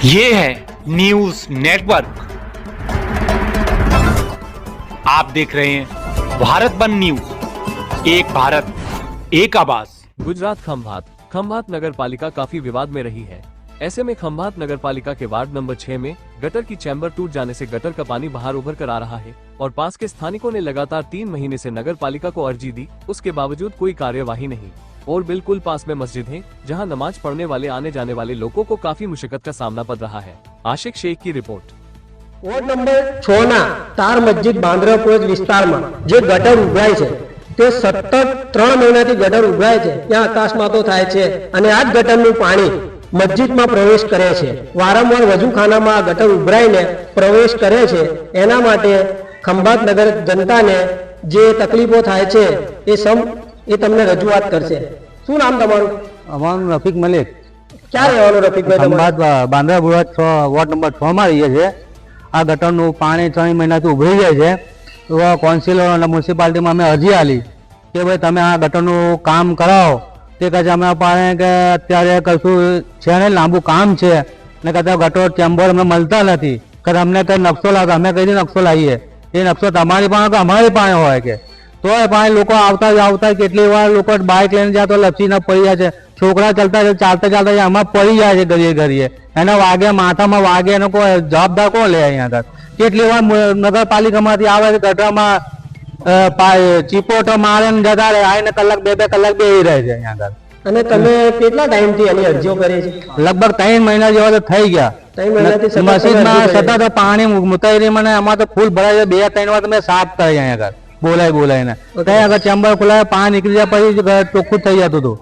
ये है news network. आप देख रहे हैं भारत बंद न्यूज, एक भारत एक आवाज। गुजरात खंभात नगर पालिका काफी विवाद में रही है। ऐसे में खंभात नगर पालिका के वार्ड नंबर 6 में गटर की चैम्बर टूट जाने से गटर का पानी बाहर उभर कर आ रहा है और पास के स्थानिकों ने लगातार 3 महीने से नगर पालिका को अर्जी दी, उसके बावजूद कोई कार्यवाही नहीं। और बिल्कुल पास में मस्जिद है, जहां नमाज पढ़ने वाले आने जाने वाले लोगों को काफी मुश्किल का सामना पड़ रहा है। आशिक शेख की रिपोर्ट। વોર્ડ નંબર 6 ના તાર મસ્જિદ બાંદ્રાપુર વિસ્તારમાં જે ગટર ઉભરાય છે તે સતત 3 મહિનાથી ગટર ઉભરાય છે, ત્યાં અકસ્માતો થાય છે અને આ જ ગટરનું પાણી મસ્જિદમાં પ્રવેશ કરે છે। વારંવાર વજૂખાનામાં ગટર ઉભરાઈને પ્રવેશ કરે છે। એના માટે ખંભાત નગર જનતાને જે તકલીફો થાય છે એ તમને રજૂઆત કરશે। શું નામ તમારું? અમારું રફીક મલિક। ક્યાં રહેવાનું રફીકભાઈ? ખંભાત બાંદ્રાપુર વોર્ડ નંબર 6 માં રહીએ છીએ। આ ગટરનું પાણી 3 મહિનાથી ઉભરી જાય છે, તો કાઉન્સિલર અને મ્યુનિસિપાલિટીમાં અમે અરજી આલી કે ભાઈ તમે આ ગટરનું કામ કરાવો। તે કહે છે અમે પાણી કે અત્યારે કશું છે નહીં, લાંબુ કામ છે ને કદાચ ગટર ચેમ્બર અમને મળતા નથી કે અમને કંઈ નકશો લાગે, અમે કઈ નકશો લાવીએ, એ નકશો તમારી પાસે કે અમારી પાસે હોય કે તો એ પાણી લોકો આવતા કેટલી વાર લોકો બાઇક લઈને જાય તો લપસીને પડી જાય છે, છોકરા ચાલતા આમાં પડી જાય છે ઘડીએ એને વાગે, માથામાં વાગે, એનો કોઈ જવાબદાર કોણ લે? અહીંયા આગળ કેટલી વાર નગરપાલિકામાંથી આવે છે, ગટરમાં ચીપોટો મારે ને જતા રહે, આવીને કલાક બે કલાક બેસી રહે છે અહીંયા આગળ। અને તમે કેટલા ટાઈમથી એની અરજીઓ કરી છે? લગભગ 3 મહિના જેવા તો થઈ ગયા। 3 મહિનાથી મસ્જિદમાં સતત પાણી મુતાઈ મને આમાં તો ફૂલ ભરાય છે, 2-3 વાર તમે સાફ કરી અહીંયા આગળ બોલાવીને ત્યાં આગળ ચેમ્બર ખોલાવે, પાણી નીકળી જાય પછી ચોખ્ખું થઈ જતું હતું।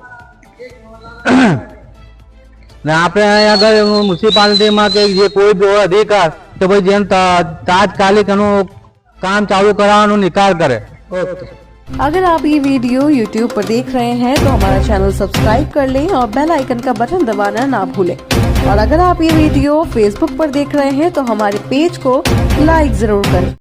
ને આપણે અહીંયા આગળ મ્યુનિસિપાલિટીમાં કે જે કોઈ બી અધિકાર તો ભાઈ જેમ તાત્કાલિક એનું काम चालू कराने निकाल करे। अगर आप ये वीडियो YouTube पर देख रहे हैं तो हमारा चैनल सब्सक्राइब कर लें और बेल आइकन का बटन दबाना ना भूलें। और अगर आप ये वीडियो Facebook पर देख रहे हैं तो हमारे पेज को लाइक जरूर करें।